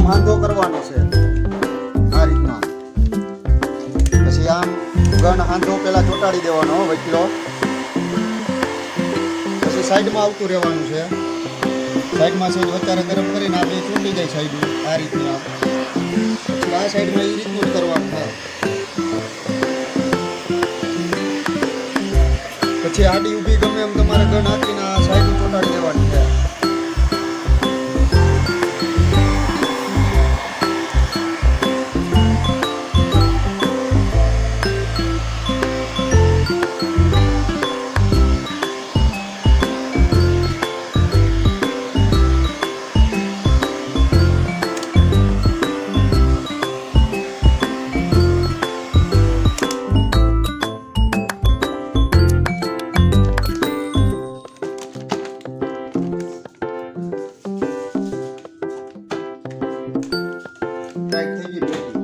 આમ હાંધો કરવાનો છે આ રીતના. પછી આમ ગન હાંધો પેલા ચોટાડી દેવાનો વચલો. પછી સાઈડમાં આવતું રહેવાનું છે. સાઈડમાં છે વધારે ગરમ કરીને આપણે ચોંટી જાય સાઈડ આ રીતની. પછી આ સાઈડમાં એ રીતનું જ કરવાનું છે. પછી આડી ઊભી ગમે એમ તમારે ગન હાથીને આ સાઈડ ચોટાડી દેવાની છે. ટાઈટ થઈ ગઈ પેટી.